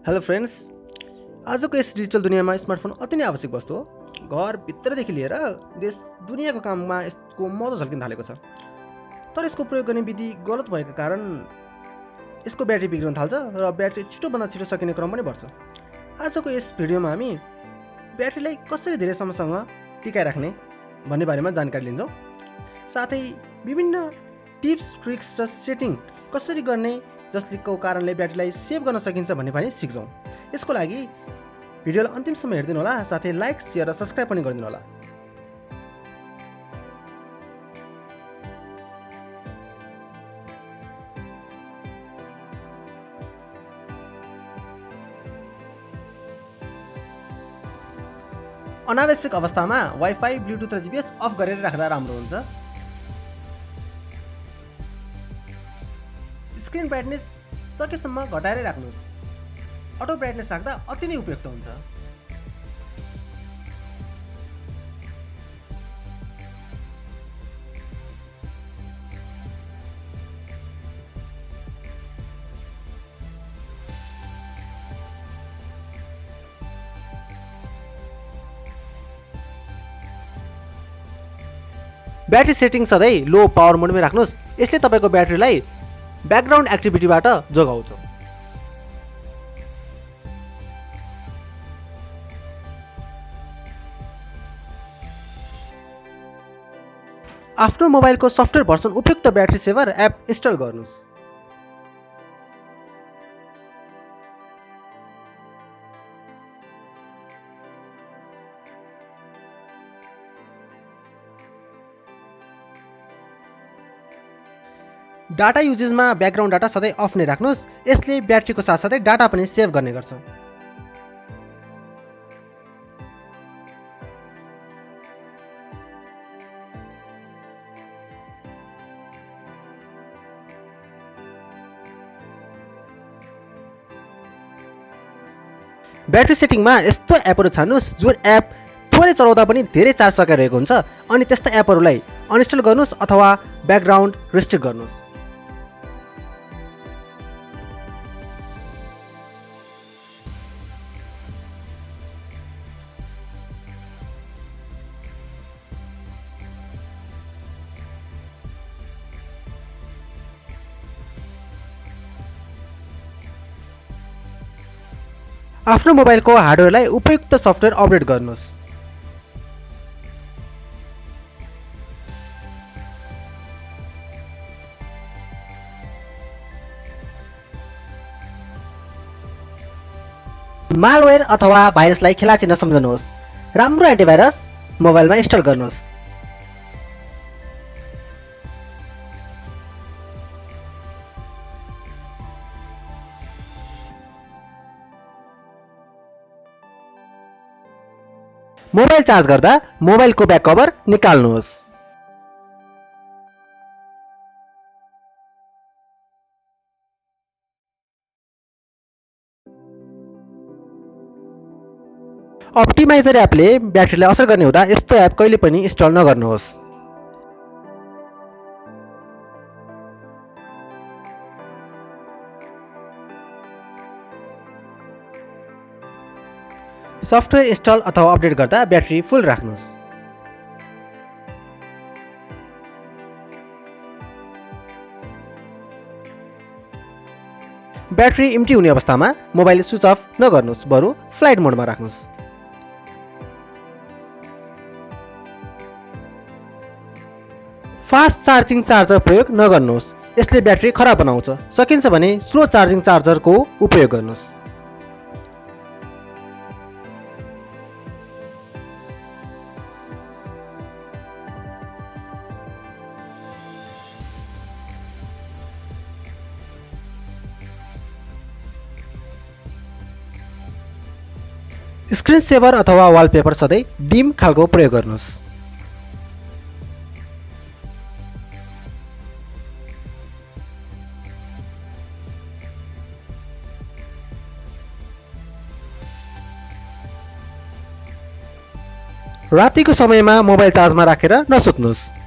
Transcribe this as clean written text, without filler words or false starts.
Hello friends, आजको यस digital दुनियाँमा smartphone अति नै आवश्यक वस्तु हो। घरभित्रदेखि लिएर देश दुनियाँको काममा यसको महत्त्व झल्किन थालेको छ। तर यसको प्रयोग गर्ने विधि गलत भएको कारण यसको ब्याट्री बिग्रन थाल्छ र ब्याट्री छिटोभन्दा छिटो सकिने क्रम पनि बढ्छ। आजको यस भिडियोमा हामी ब्याट्रीलाई कसरी धेरै समयसम्म टिकाइराख्ने भन्ने बारेमा जानकारी लिन्छौँ। साथै विभिन्न टिप्स, ट्रिक्स र सेटिङ कसरी गर्ने जसको कारणले ब्याट्रीलाई सेभ गर्न सकिन्छ भन्ने पनि सिक्छौँ। यसको लागि भिडियोलाई अन्तिमसम्म हेरिदिनु होला, साथै लाइक, सेयर र सब्सक्राइब पनि गरिदिनु होला। अनावश्यक अवस्थामा वाइफाई, ब्लुटुथ र जिपिएस अफ गरेर राख्दा राम्रो हुन्छ। स्क्रिन ब्राइटनेस सकेसम्म घटाएरै राख्नुहोस्। अटो ब्राइटनेस राख्दा अति नै उपयुक्त हुन्छ। ब्याट्री सेटिङ सधैँ लो पावर मोडमै राख्नुहोस्। यसले तपाईँको ब्याट्रीलाई ब्याकग्राउन्ड एक्टिभिटीबाट जोगाउँछ। आफ्नो मोबाइलको सफ्टवेयर भर्सन उपयुक्त ब्याट्री सेभर एप इन्स्टल गर्नुहोस्। डाटा युजेजमा ब्याकग्राउन्ड डाटा सधैँ अफ नै राख्नुहोस्। यसले ब्याट्रीको साथसाथै डाटा पनि सेभ गर्ने गर्छ। ब्याट्री सेटिङमा यस्तो एपहरू छान्नुहोस् जुन एप थोरै चलाउँदा पनि धेरै चार्ज सकिरहेको हुन्छ, अनि त्यस्ता एपहरूलाई अनइन्स्टल गर्नुहोस् अथवा ब्याकग्राउन्ड रेस्ट्रिक्ट गर्नुहोस्। आफ्नो मोबाइलको हार्डवेयरलाई उपयुक्त सफ्टवेयर अपडेट गर्नुहोस्। मालवेयर अथवा भाइरसलाई खेलाची नसम्झनुहोस्। राम्रो एन्टिभाइरस मोबाइलमा इन्स्टल गर्नुहोस्। मोबाइल चार्ज गर्दा मोबाइलको ब्याक कभर निकाल्नुहोस्। अप्टिमाइजर एपले ब्याट्रीलाई असर गर्ने हुँदा यस्तो एप कहिले पनि इन्स्टल नगर्नुहोस्। सफ्टवेयर इन्स्टल अथवा अपडेट गर्दा ब्याट्री फुल राख्नुहोस्। ब्याट्री इम्टी हुने अवस्थामा मोबाइल स्विच अफ नगर्नुहोस्, बरु फ्लाइट मोडमा राख्नुहोस्। फास्ट चार्जिङ चार्जर प्रयोग नगर्नुहोस्। यसले ब्याट्री खराब बनाउँछ। सकिन्छ भने स्लो चार्जिङ चार्जरको उपयोग गर्नुहोस्। स्क्रिन सेभर अथवा वालपेपर सधैँ डिम खालको प्रयोग गर्नुहोस्। रातिको समयमा मोबाइल चार्जमा राखेर नसुत्नुहोस्।